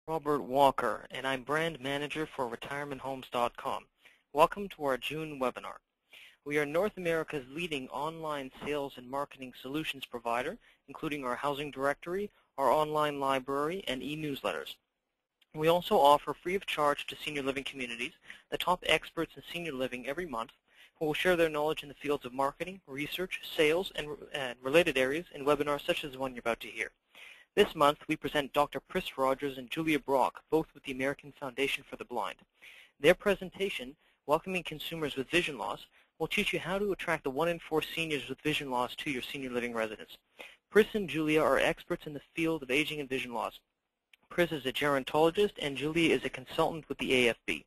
Robert Walker, and I'm Brand Manager for RetirementHomes.com. Welcome to our June webinar. We are North America's leading online sales and marketing solutions provider, including our housing directory, our online library, and e-newsletters. We also offer free of charge to senior living communities the top experts in senior living every month who will share their knowledge in the fields of marketing, research, sales, and related areas in webinars such as the one you're about to hear. This month, we present Dr. Pris Rogers and Julia Brock, both with the American Foundation for the Blind. Their presentation, Welcoming Consumers with Vision Loss, will teach you how to attract the 1 in 4 seniors with vision loss to your senior living residence. Pris and Julia are experts in the field of aging and vision loss. Pris is a gerontologist, and Julia is a consultant with the AFB.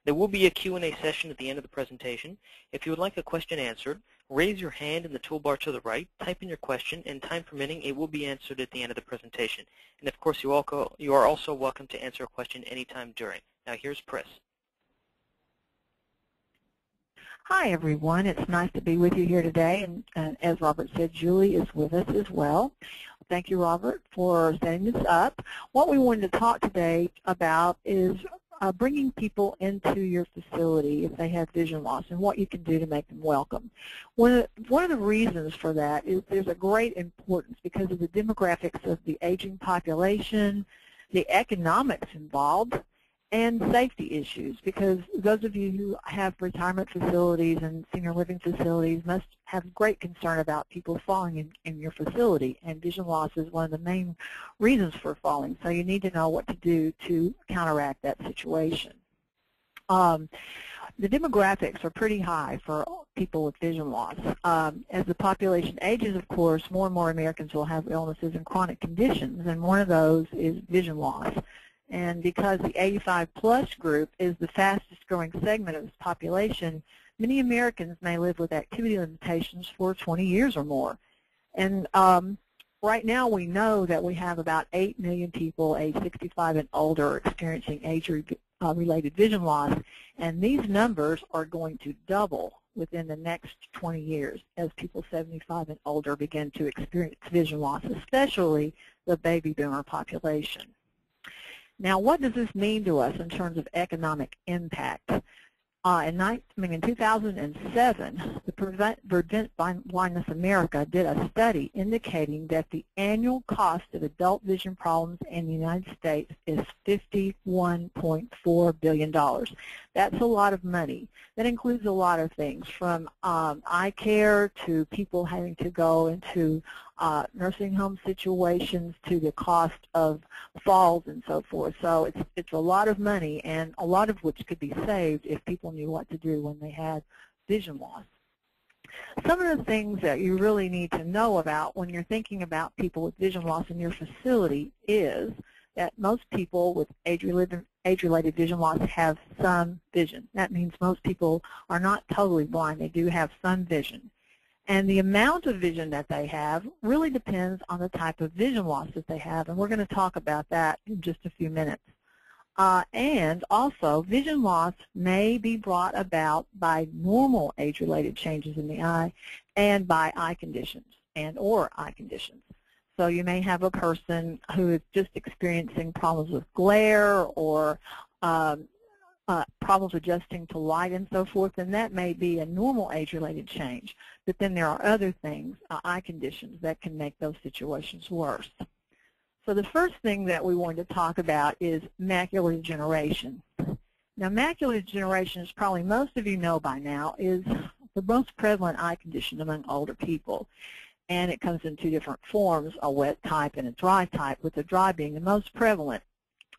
There will be a Q&A session at the end of the presentation. If you would like a question answered, raise your hand in the toolbar to the right, type in your question, and time permitting, it will be answered at the end of the presentation. And of course, you are also welcome to answer a question anytime during. Now here's Pris. Hi everyone, it's nice to be with you here today, and as Robert said, Julie is with us as well. Thank you, Robert, for setting this up. What we wanted to talk today about is bringing people into your facility if they have vision loss and what you can do to make them welcome. One of the reasons for that is there's a great importance because of the demographics of the aging population, the economics involved, and safety issues, because those of you who have retirement facilities and senior living facilities must have great concern about people falling in your facility, and vision loss is one of the main reasons for falling, so you need to know what to do to counteract that situation. The demographics are pretty high for people with vision loss. As the population ages, of course, more and more Americans will have illnesses and chronic conditions, and one of those is vision loss. And because the 85-plus group is the fastest growing segment of this population, many Americans may live with activity limitations for 20 years or more. And right now we know that we have about 8 million people aged 65 and older experiencing age-related vision loss, and these numbers are going to double within the next 20 years as people 75 and older begin to experience vision loss, especially the baby boomer population. Now, what does this mean to us in terms of economic impact? In 2007, the Prevent Blindness America did a study indicating that the annual cost of adult vision problems in the United States is $51.4 billion. That's a lot of money. That includes a lot of things, from eye care to people having to go into nursing home situations to the cost of falls and so forth. So it's a lot of money, and a lot of which could be saved if people knew what to do when they had vision loss. Some of the things that you really need to know about when you're thinking about people with vision loss in your facility is that most people with age-related vision loss have some vision. That means most people are not totally blind. They do have some vision. And the amount of vision that they have really depends on the type of vision loss that they have, and we're going to talk about that in just a few minutes. And also, vision loss may be brought about by normal age-related changes in the eye and by eye conditions or eye conditions. So you may have a person who is just experiencing problems with glare or problems adjusting to light and so forth, and that may be a normal age-related change. But then there are other things, eye conditions, that can make those situations worse. So the first thing that we wanted to talk about is macular degeneration. Now, macular degeneration, as probably most of you know by now, is the most prevalent eye condition among older people. And it comes in two different forms, a wet type and a dry type, with the dry being the most prevalent.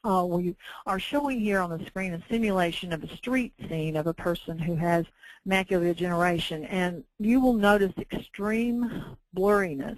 We are showing here on the screen a simulation of a street scene of a person who has macular degeneration, and you will notice extreme blurriness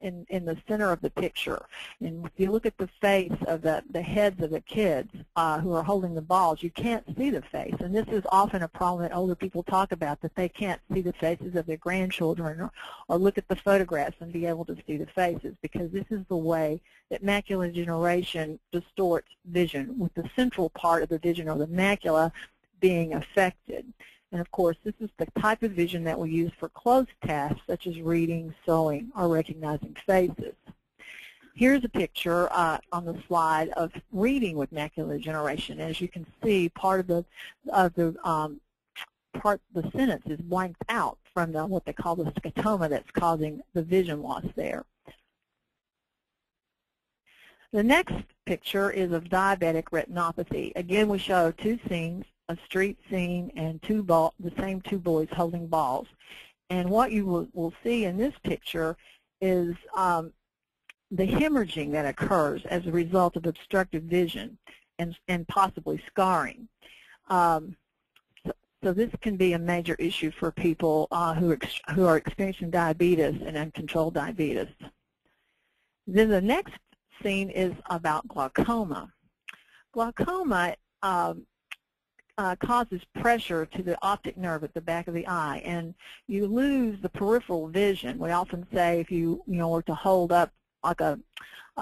in the center of the picture. And if you look at the face of the heads of the kids who are holding the balls, you can't see the face. And this is often a problem that older people talk about, that they can't see the faces of their grandchildren or look at the photographs and be able to see the faces, because this is the way that macular degeneration distorts vision, with the central part of the vision, or the macula, being affected. And of course, this is the type of vision that we use for closed tasks such as reading, sewing, or recognizing faces. Here's a picture on the slide of reading with macular degeneration. As you can see, part of the sentence is blanked out from what they call the scotoma that's causing the vision loss there. The next picture is of diabetic retinopathy. Again, we show two scenes, a street scene and the same two boys holding balls. And what you will see in this picture is the hemorrhaging that occurs as a result of obstructive vision and possibly scarring. So this can be a major issue for people who are experiencing diabetes and uncontrolled diabetes. Then the next scene is about glaucoma. Glaucoma causes pressure to the optic nerve at the back of the eye, and you lose the peripheral vision. We often say if you were to hold up like a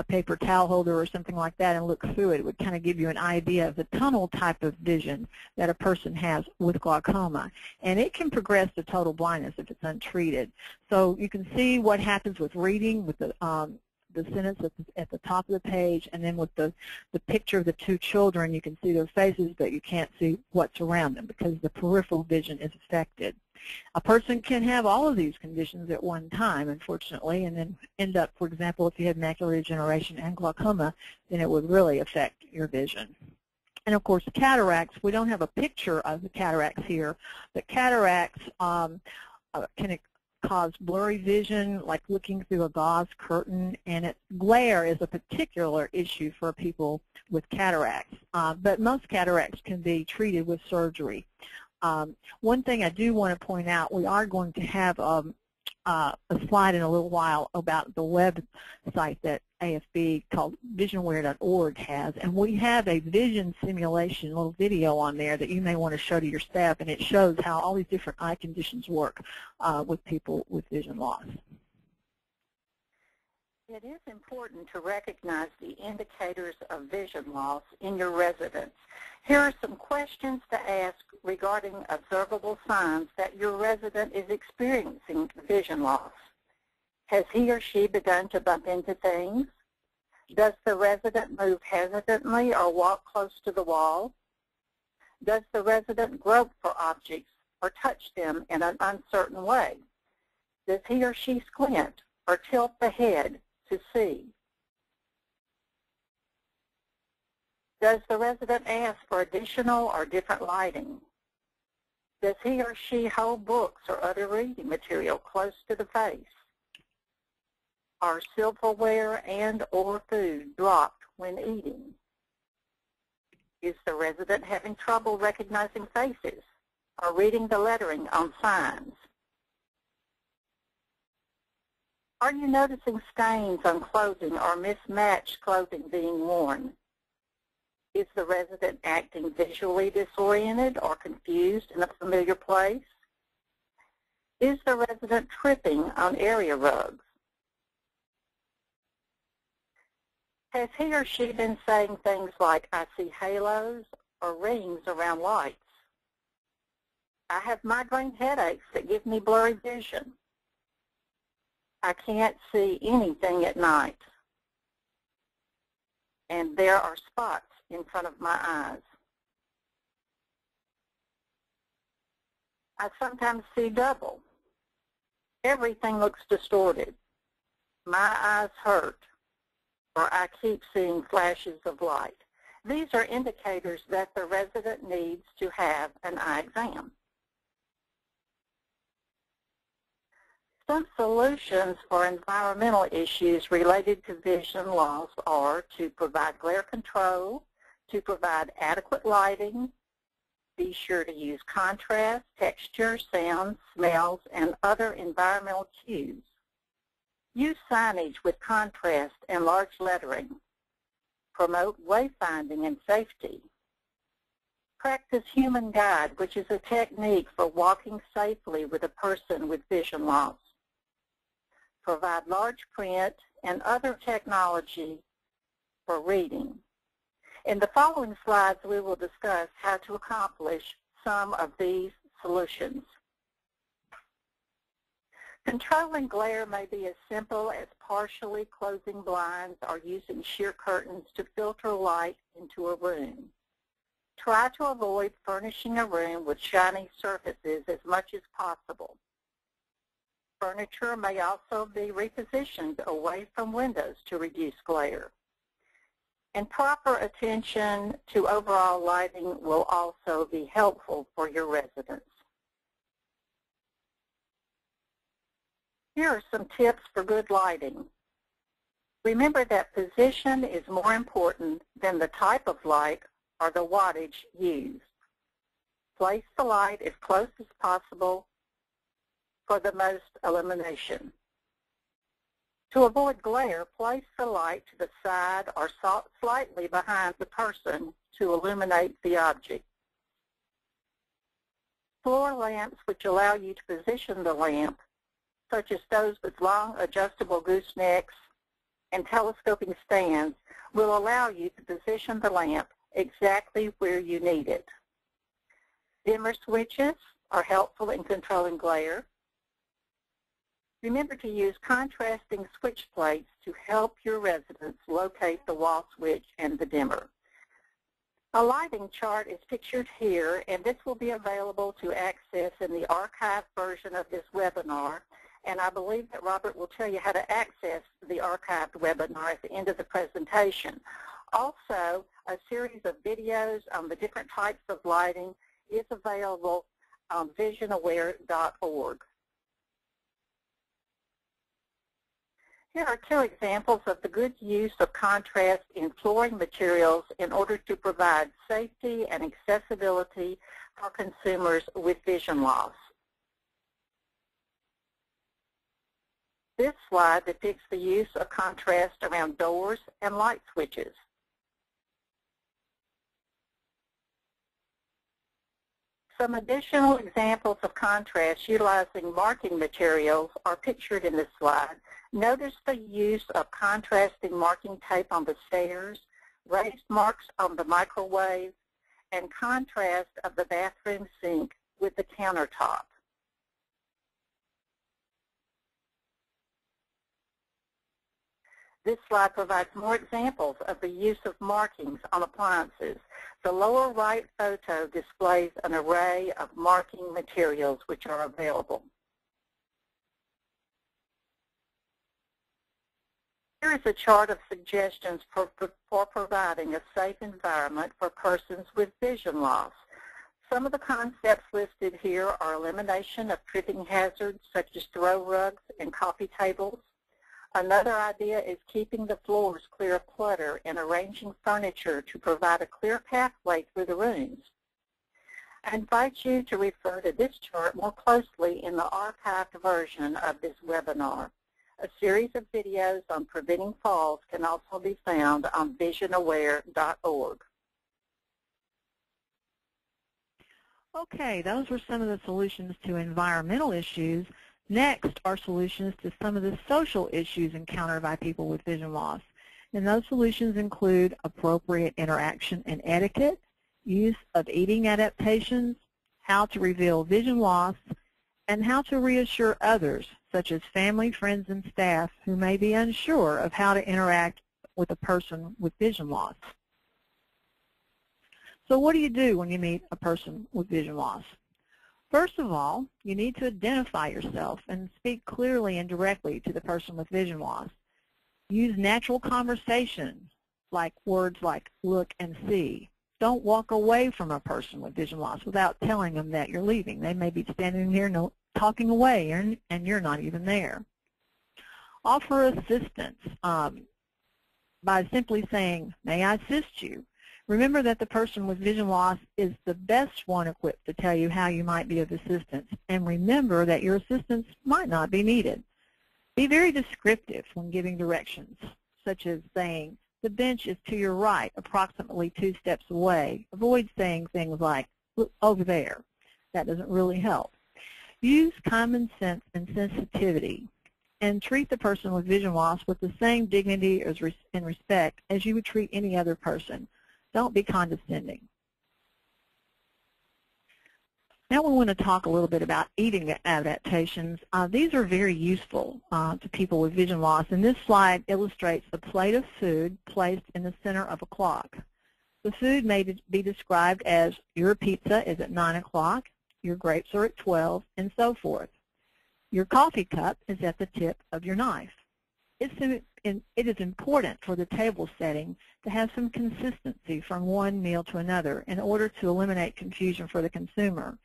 paper towel holder or something like that and look through it, it would kind of give you an idea of the tunnel type of vision that a person has with glaucoma. And it can progress to total blindness if it's untreated. So you can see what happens with reading, with the sentence at the top of the page, and then with the picture of the two children, you can see their faces, but you can't see what's around them because the peripheral vision is affected. A person can have all of these conditions at one time, unfortunately, and then end up, for example, if you have macular degeneration and glaucoma, then it would really affect your vision. And of course, cataracts, we don't have a picture of the cataracts here, but cataracts can cause blurry vision, like looking through a gauze curtain, and glare is a particular issue for people with cataracts. But most cataracts can be treated with surgery. One thing I do want to point out, we are going to have a slide in a little while about the website that AFB called visionware.org has, and we have a vision simulation, a little video on there that you may want to show to your staff, and it shows how all these different eye conditions work with people with vision loss. It is important to recognize the indicators of vision loss in your residents. Here are some questions to ask regarding observable signs that your resident is experiencing vision loss. Has he or she begun to bump into things? Does the resident move hesitantly or walk close to the wall? Does the resident grope for objects or touch them in an uncertain way? Does he or she squint or tilt the head to see? Does the resident ask for additional or different lighting? Does he or she hold books or other reading material close to the face? Are silverware and or food dropped when eating? Is the resident having trouble recognizing faces or reading the lettering on signs? Are you noticing stains on clothing or mismatched clothing being worn? Is the resident acting visually disoriented or confused in a familiar place? Is the resident tripping on area rugs? Has he or she been saying things like, I see halos or rings around lights? I have migraine headaches that give me blurry vision. I can't see anything at night. And there are spots in front of my eyes. I sometimes see double. Everything looks distorted. My eyes hurt, or I keep seeing flashes of light. These are indicators that the resident needs to have an eye exam. Some solutions for environmental issues related to vision loss are to provide glare control, to provide adequate lighting, be sure to use contrast, texture, sounds, smells, and other environmental cues. Use signage with contrast and large lettering. Promote wayfinding and safety. Practice human guide, which is a technique for walking safely with a person with vision loss. Provide large print and other technology for reading. In the following slides, we will discuss how to accomplish some of these solutions. Controlling glare may be as simple as partially closing blinds or using sheer curtains to filter light into a room. Try to avoid furnishing a room with shiny surfaces as much as possible. Furniture may also be repositioned away from windows to reduce glare. And proper attention to overall lighting will also be helpful for your residents. Here are some tips for good lighting. Remember that position is more important than the type of light or the wattage used. Place the light as close as possible for the most illumination. To avoid glare, place the light to the side or slightly behind the person to illuminate the object. Floor lamps, which allow you to position the lamp, such as those with long adjustable goosenecks and telescoping stands, will allow you to position the lamp exactly where you need it. Dimmer switches are helpful in controlling glare. Remember to use contrasting switch plates to help your residents locate the wall switch and the dimmer. A lighting chart is pictured here, and this will be available to access in the archived version of this webinar, and I believe that Robert will tell you how to access the archived webinar at the end of the presentation. Also, a series of videos on the different types of lighting is available on visionaware.org. Here are two examples of the good use of contrast in flooring materials in order to provide safety and accessibility for consumers with vision loss. This slide depicts the use of contrast around doors and light switches. Some additional examples of contrast utilizing marking materials are pictured in this slide. Notice the use of contrasting marking tape on the stairs, raised marks on the microwave, and contrast of the bathroom sink with the countertop. This slide provides more examples of the use of markings on appliances. The lower right photo displays an array of marking materials which are available. Here is a chart of suggestions for providing a safe environment for persons with vision loss. Some of the concepts listed here are elimination of tripping hazards such as throw rugs and coffee tables. Another idea is keeping the floors clear of clutter and arranging furniture to provide a clear pathway through the rooms. I invite you to refer to this chart more closely in the archived version of this webinar. A series of videos on preventing falls can also be found on visionaware.org. Okay, those were some of the solutions to environmental issues. Next are solutions to some of the social issues encountered by people with vision loss. And those solutions include appropriate interaction and etiquette, use of eating adaptations, how to reveal vision loss, and how to reassure others, such as family, friends, and staff who may be unsure of how to interact with a person with vision loss. So what do you do when you meet a person with vision loss? First of all, you need to identify yourself and speak clearly and directly to the person with vision loss. Use natural conversation, like words like look and see. Don't walk away from a person with vision loss without telling them that you're leaving. They may be standing here talking away and you're not even there. Offer assistance by simply saying, may I assist you? Remember that the person with vision loss is the best one equipped to tell you how you might be of assistance, and remember that your assistance might not be needed. Be very descriptive when giving directions, such as saying, the bench is to your right, approximately 2 steps away. Avoid saying things like, look over there. That doesn't really help. Use common sense and sensitivity, and treat the person with vision loss with the same dignity and respect as you would treat any other person. Don't be condescending. Now we want to talk a little bit about eating adaptations. These are very useful to people with vision loss, and this slide illustrates a plate of food placed in the center of a clock. The food may be described as your pizza is at 9 o'clock, your grapes are at 12, and so forth. Your coffee cup is at the tip of your knife. It is important for the table setting to have some consistency from one meal to another in order to eliminate confusion for the consumer.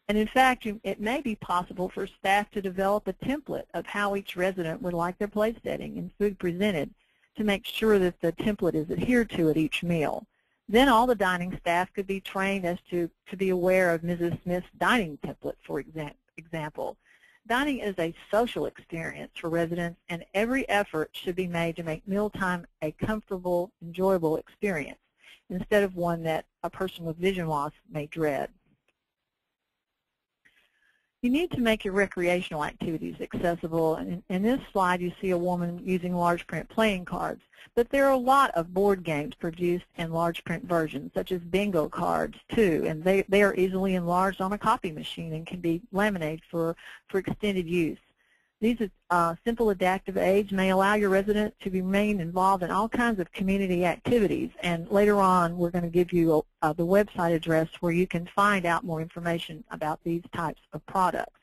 And in fact, it may be possible for staff to develop a template of how each resident would like their plate setting and food presented to make sure that the template is adhered to at each meal. Then all the dining staff could be trained as to be aware of Mrs. Smith's dining template, for example. Dining is a social experience for residents, and every effort should be made to make mealtime a comfortable, enjoyable experience instead of one that a person with vision loss may dread. You need to make your recreational activities accessible. And in this slide, you see a woman using large print playing cards. But there are a lot of board games produced in large print versions, such as bingo cards, too. And they are easily enlarged on a copy machine and can be laminated for extended use. These simple adaptive aids may allow your resident to remain involved in all kinds of community activities. And later on, we're going to give you the website address where you can find out more information about these types of products.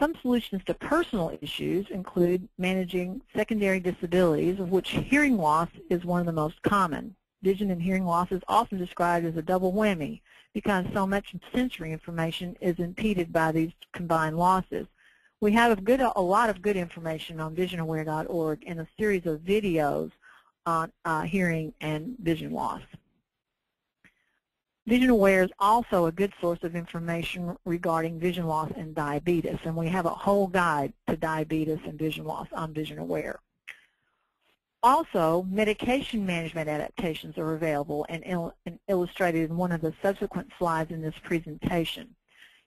Some solutions to personal issues include managing secondary disabilities, of which hearing loss is one of the most common. Vision and hearing loss is often described as a double whammy because so much sensory information is impeded by these combined losses. We have a lot of good information on visionaware.org and a series of videos on hearing and vision loss. VisionAware is also a good source of information regarding vision loss and diabetes, and we have a whole guide to diabetes and vision loss on VisionAware. Also, medication management adaptations are available and illustrated in one of the subsequent slides in this presentation.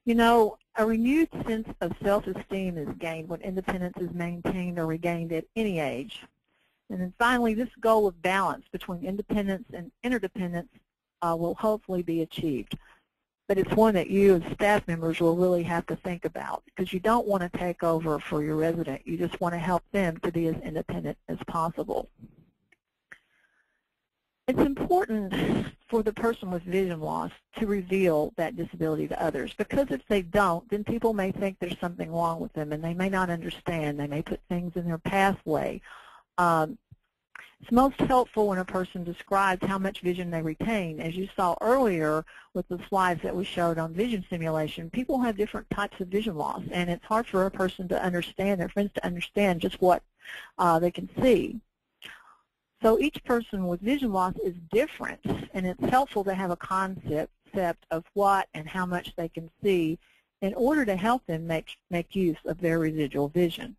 You know, a renewed sense of self-esteem is gained when independence is maintained or regained at any age. And then finally, this goal of balance between independence and interdependence will hopefully be achieved. But it's one that you as staff members will really have to think about, because you don't want to take over for your resident. You just want to help them to be as independent as possible. It's important for the person with vision loss to reveal that disability to others, because if they don't, then people may think there's something wrong with them and they may not understand. They may put things in their pathway. It's most helpful when a person describes how much vision they retain. As you saw earlier with the slides that we showed on vision simulation, people have different types of vision loss, and it's hard for a person to understand, their friends to understand just what they can see. So each person with vision loss is different, and it's helpful to have a concept of what and how much they can see in order to help them make use of their residual vision.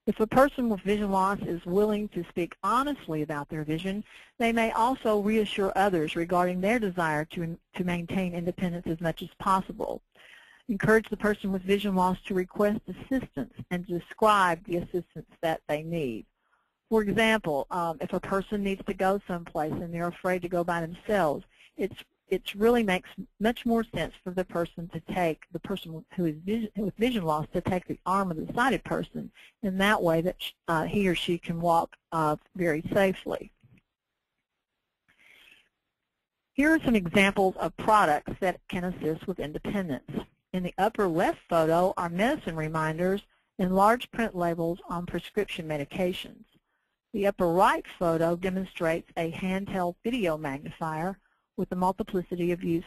If a person with vision loss is willing to speak honestly about their vision, they may also reassure others regarding their desire to maintain independence as much as possible. Encourage the person with vision loss to request assistance and describe the assistance that they need. For example, if a person needs to go someplace and they're afraid to go by themselves, it really makes much more sense for the person to take, the person who is with vision loss, to take the arm of the sighted person, in that way that he or she can walk very safely. Here are some examples of products that can assist with independence. In the upper left photo are medicine reminders and large print labels on prescription medications. The upper right photo demonstrates a handheld video magnifier with a multiplicity of use.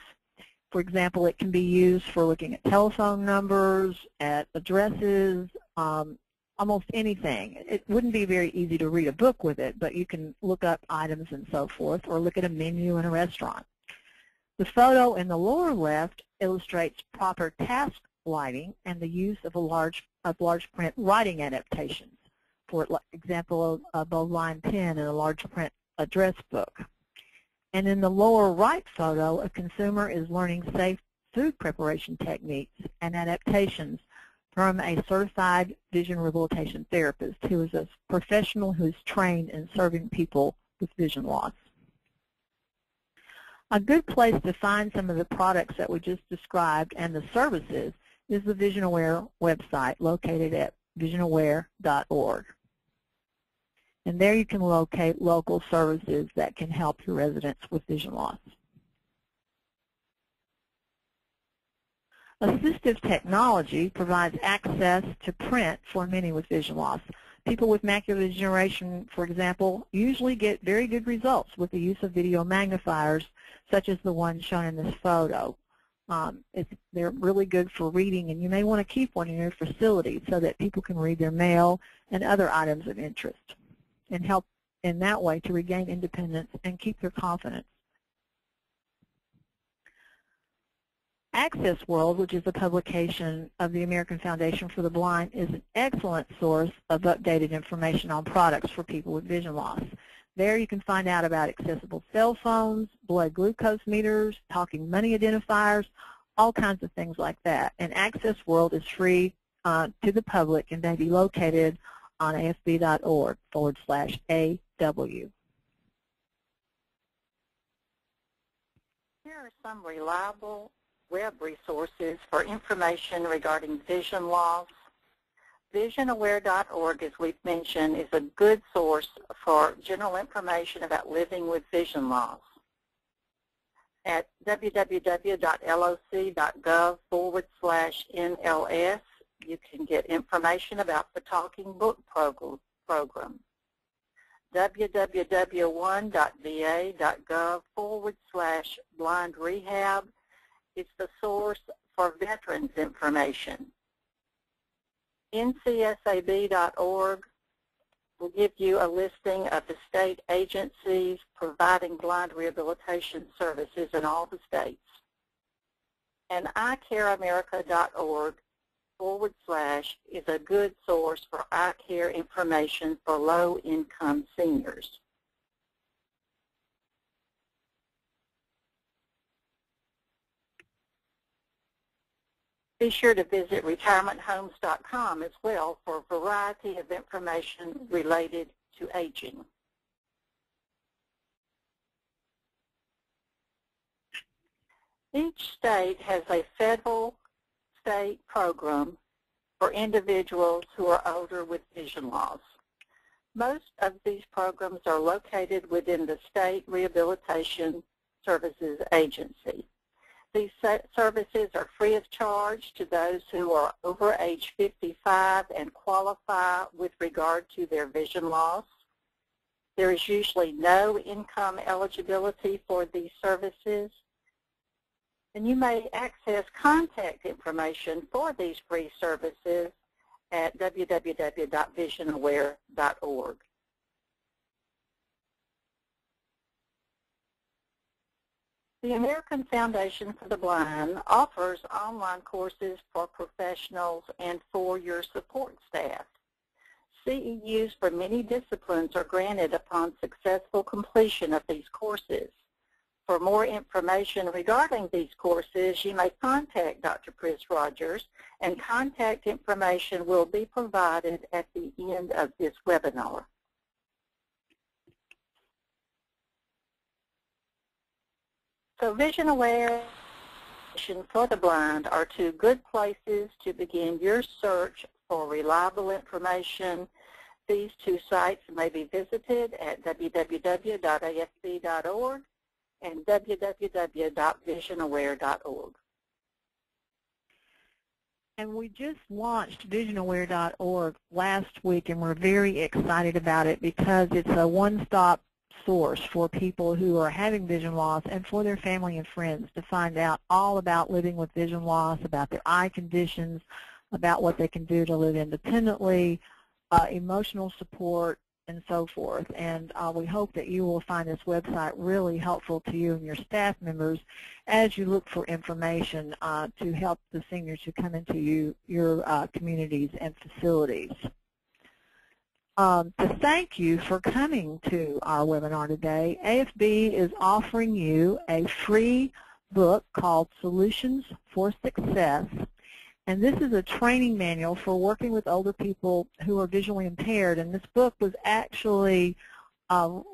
For example, it can be used for looking at telephone numbers, at addresses, almost anything. It wouldn't be very easy to read a book with it, but you can look up items and so forth, or look at a menu in a restaurant. The photo in the lower left illustrates proper task lighting and the use of large print writing adaptations. For example, a bowline pen and a large print address book. And in the lower right photo, a consumer is learning safe food preparation techniques and adaptations from a certified vision rehabilitation therapist who is a professional who is trained in serving people with vision loss. A good place to find some of the products that we just described and the services is the VisionAware website located at visionaware.org. And there you can locate local services that can help your residents with vision loss. Assistive technology provides access to print for many with vision loss. People with macular degeneration, for example, usually get very good results with the use of video magnifiers, such as the one shown in this photo. They're really good for reading, and you may want to keep one in your facility so that people can read their mail and other items of interest, and help in that way to regain independence and keep their confidence. Access World, which is a publication of the American Foundation for the Blind, is an excellent source of updated information on products for people with vision loss. There you can find out about accessible cell phones, blood glucose meters, talking money identifiers, all kinds of things like that. And Access World is free to the public and may be located on afb.org/AW. Here are some reliable web resources for information regarding vision loss. VisionAware.org, as we've mentioned, is a good source for general information about living with vision loss. At www.loc.gov/NLS, you can get information about the Talking Book program. www.va.gov/blind rehab is the source for veterans information. NCSAB.org will give you a listing of the state agencies providing blind rehabilitation services in all the states. And iCareAmerica.org / is a good source for eye care information for low-income seniors. Be sure to visit retirementhomes.com as well for a variety of information related to aging. Each state has a federal state program for individuals who are older with vision loss. Most of these programs are located within the State Rehabilitation Services Agency. These services are free of charge to those who are over age 55 and qualify with regard to their vision loss. There is usually no income eligibility for these services. And you may access contact information for these free services at www.visionaware.org. The American Foundation for the Blind offers online courses for professionals and for your support staff. CEUs for many disciplines are granted upon successful completion of these courses. For more information regarding these courses, you may contact Dr. Pris Rogers, and contact information will be provided at the end of this webinar. So VisionAware for the Blind are two good places to begin your search for reliable information. These two sites may be visited at www.afb.org and www.visionaware.org. And we just launched visionaware.org last week, and we're very excited about it because it's a one-stop source for people who are having vision loss and for their family and friends to find out all about living with vision loss, about their eye conditions, about what they can do to live independently, emotional support, and so forth. And we hope that you will find this website really helpful to you and your staff members as you look for information to help the seniors who come into your communities and facilities. To thank you for coming to our webinar today, AFB is offering you a free book called Solutions for Success. And this is a training manual for working with older people who are visually impaired. And this book was actually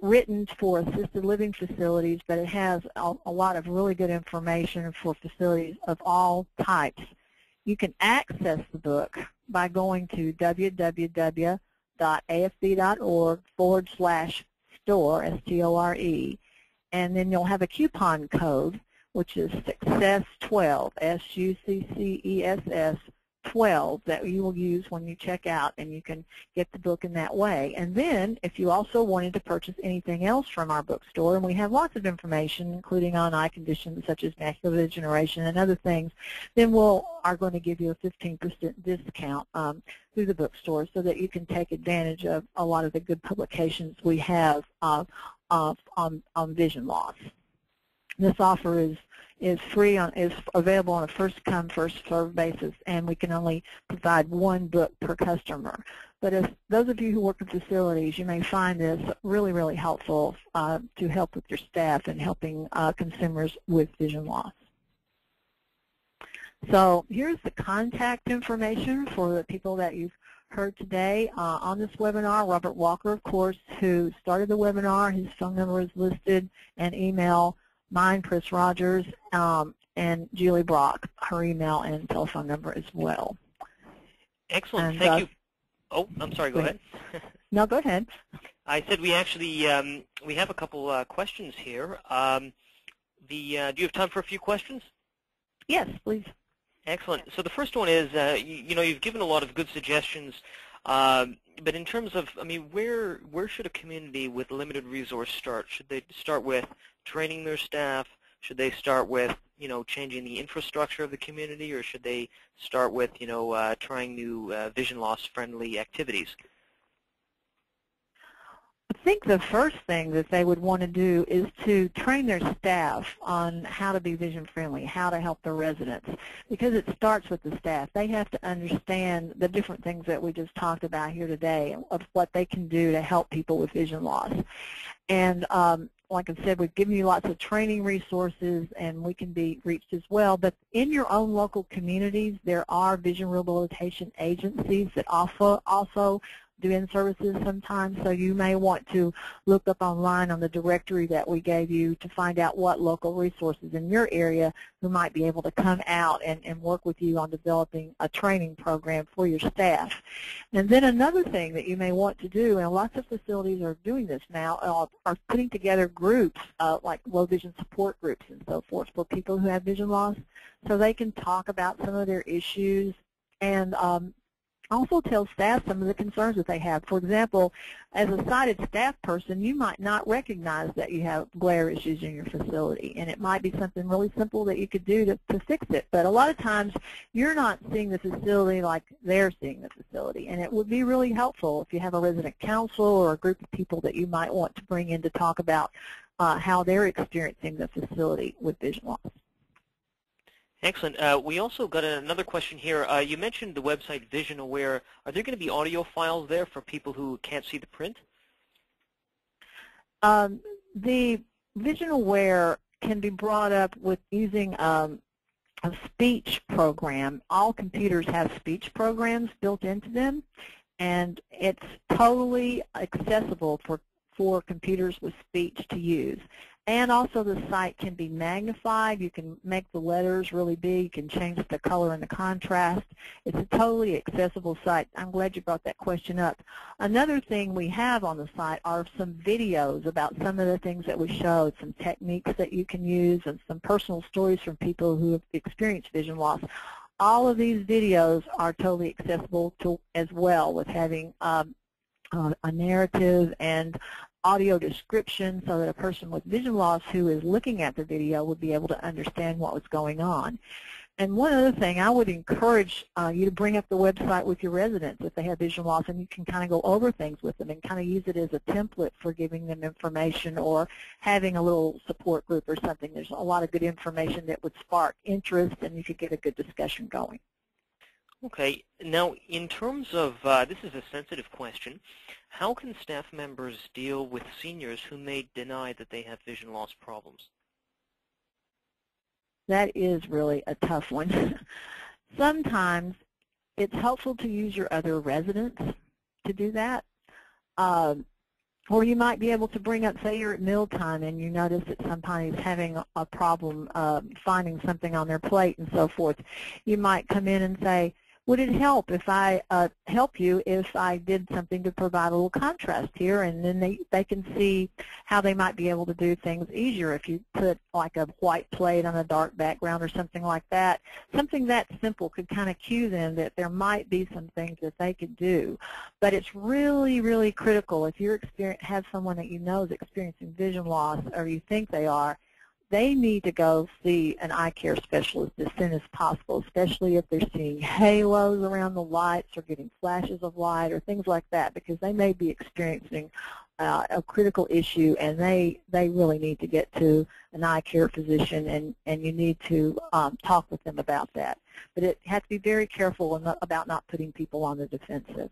written for assisted living facilities, but it has a lot of really good information for facilities of all types. You can access the book by going to www.afb.org/store, S-T-O-R-E, and then you'll have a coupon code, which is SUCCESS12, S-U-C-C-E-S-S 12, that you will use when you check out, and you can get the book in that way. And then if you also wanted to purchase anything else from our bookstore, and we have lots of information including on eye conditions such as macular degeneration and other things, then we are going to give you a 15% discount through the bookstore so that you can take advantage of a lot of the good publications we have on vision loss. This offer is available on a first-come, first-served basis, and we can only provide one book per customer. But if those of you who work in facilities, you may find this really, really helpful to help with your staff and helping consumers with vision loss. So here's the contact information for the people that you've heard today on this webinar. Robert Walker, of course, who started the webinar, his phone number is listed, and email. Mine, Chris Rogers, and Julie Brock, her email and telephone number as well. Excellent. And, thank you. Oh, I'm sorry. Go ahead. No, go ahead. I said we actually we have a couple questions here. Do you have time for a few questions? Yes, please. Excellent. So the first one is, you know, you've given a lot of good suggestions, but in terms of, I mean, where should a community with limited resource start? Should they start with training their staff? Should they start with, you know, changing the infrastructure of the community, or should they start with, you know, trying new vision loss friendly activities? I think the first thing that they would want to do is to train their staff on how to be vision friendly, how to help their residents, because it starts with the staff. They have to understand the different things that we just talked about here today of what they can do to help people with vision loss. And like I said, we've given you lots of training resources, and we can be reached as well. But in your own local communities, there are vision rehabilitation agencies that also do in-services sometimes, so you may want to look up online on the directory that we gave you to find out what local resources in your area who might be able to come out and work with you on developing a training program for your staff. And then another thing that you may want to do, and lots of facilities are doing this now, are putting together groups like low vision support groups and so forth for people who have vision loss, so they can talk about some of their issues and also tell staff some of the concerns that they have. For example, as a sighted staff person, you might not recognize that you have glare issues in your facility, and it might be something really simple that you could do to fix it. But a lot of times, you're not seeing the facility like they're seeing the facility, and it would be really helpful if you have a resident council or a group of people that you might want to bring in to talk about how they're experiencing the facility with vision loss. Excellent. We also got another question here. You mentioned the website Vision Aware. Are there going to be audio files there for people who can't see the print? The Vision Aware can be brought up with using a speech program. All computers have speech programs built into them, and it's totally accessible for computers with speech to use. And also the site can be magnified. You can make the letters really big. You can change the color and the contrast. It's a totally accessible site. I'm glad you brought that question up. Another thing we have on the site are some videos about some of the things that we showed, some techniques that you can use, and some personal stories from people who have experienced vision loss. All of these videos are totally accessible as well, with having a narrative and audio description so that a person with vision loss who is looking at the video would be able to understand what was going on. And one other thing, I would encourage you to bring up the website with your residents if they have vision loss, and you can kind of go over things with them and kind of use it as a template for giving them information or having a little support group or something. There's a lot of good information that would spark interest, and you could get a good discussion going. Okay. Now, in terms of, this is a sensitive question, how can staff members deal with seniors who may deny that they have vision loss problems? That is really a tough one. Sometimes it's helpful to use your other residents to do that. Or you might be able to bring up, say you're at mealtime and you notice that somebody's having a problem finding something on their plate and so forth. You might come in and say, would it help if I help you if I did something to provide a little contrast here? And then they can see how they might be able to do things easier if you put like a white plate on a dark background or something like that. Something that simple could kind of cue them that there might be some things that they could do. But it's really, really critical if you have someone that you know is experiencing vision loss or you think they are, they need to go see an eye care specialist as soon as possible, especially if they're seeing halos around the lights or getting flashes of light or things like that, because they may be experiencing a critical issue, and they really need to get to an eye care physician, and you need to talk with them about that. But it has to be very careful about not putting people on the defensive.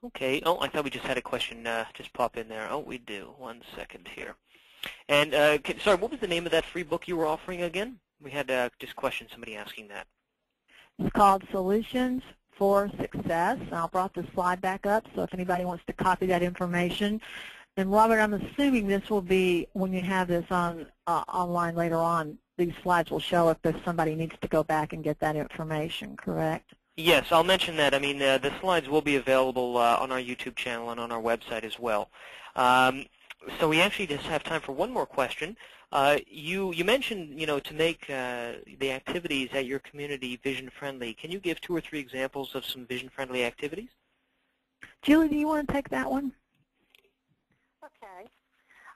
Okay. Oh, I thought we just had a question just pop in there. Oh, we do. 1 second here. And sorry, what was the name of that free book you were offering again? We had just questions, somebody asking that. It's called Solutions for Success. And I brought the slide back up, so if anybody wants to copy that information. And Robert, I'm assuming this will be, when you have this on online later on, these slides will show if somebody needs to go back and get that information, correct? Yes, I'll mention that. I mean, the slides will be available on our YouTube channel and on our website as well. So we actually just have time for one more question. You mentioned, to make the activities at your community vision-friendly. Can you give 2 or 3 examples of some vision-friendly activities? Julie, do you want to take that one? Okay.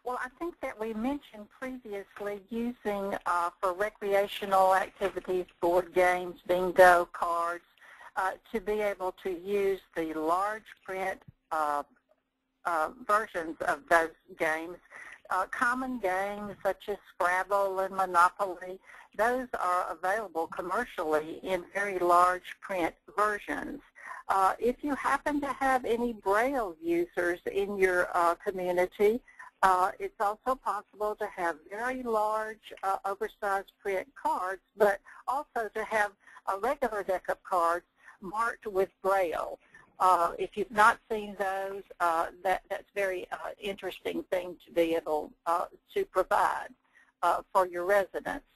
Well, I think that we mentioned previously using for recreational activities, board games, bingo, cards, to be able to use the large print versions of those games. Common games such as Scrabble and Monopoly, those are available commercially in very large print versions. If you happen to have any Braille users in your community, it's also possible to have very large oversized print cards, but also to have a regular deck of cards marked with Braille. If you've not seen those, that's a very interesting thing to be able to provide for your residents.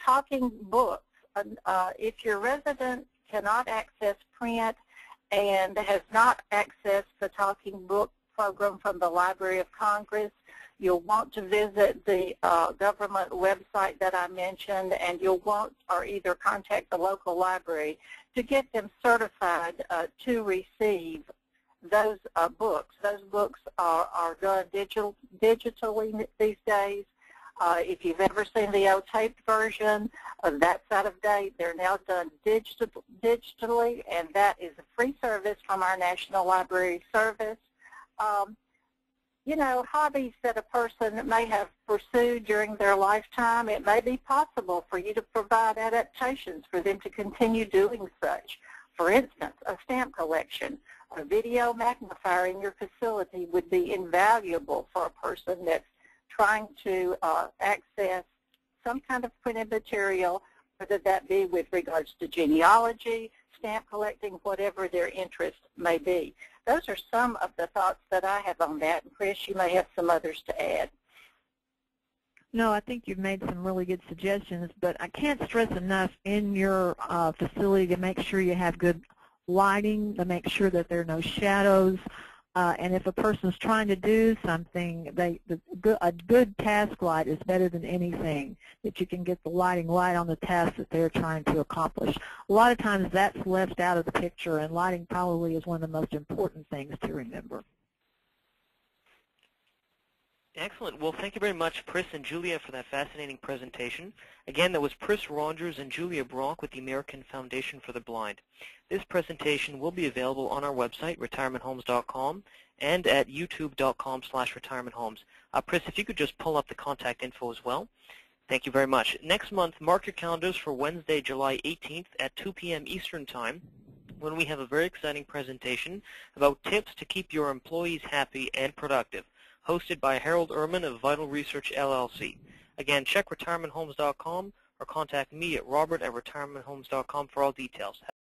Talking books. If your resident cannot access print and has not accessed the Talking Book program from the Library of Congress, you'll want to visit the government website that I mentioned, and you'll want or either contact the local library to get them certified to receive those books. Those books are done digitally these days. If you've ever seen the old taped version, that's out of date. They're now done digitally, and that is a free service from our National Library Service. Hobbies that a person may have pursued during their lifetime, it may be possible for you to provide adaptations for them to continue doing such. For instance, a stamp collection, a video magnifier in your facility would be invaluable for a person that's trying to access some kind of printed material, whether that be with regards to genealogy, stamp collecting, whatever their interest may be. Those are some of the thoughts that I have on that. And Chris, you may have some others to add. No, I think you've made some really good suggestions, but I can't stress enough in your facility to make sure you have good lighting, to make sure that there are no shadows, and if a person's trying to do something, a good task light is better than anything, that you can get the lighting right on the task that they're trying to accomplish. A lot of times that's left out of the picture, and lighting probably is one of the most important things to remember. Excellent. Well, thank you very much, Pris and Julia, for that fascinating presentation. Again, that was Pris Rogers and Julia Bronk with the American Foundation for the Blind. This presentation will be available on our website, retirementhomes.com, and at youtube.com/retirementhomes. Pris, if you could just pull up the contact info as well. Thank you very much. Next month, mark your calendars for Wednesday, July 18th at 2 p.m. Eastern Time, when we have a very exciting presentation about tips to keep your employees happy and productive, hosted by Harold Ehrman of Vital Research, LLC. Again, check retirementhomes.com or contact me at robert@retirementhomes.com for all details.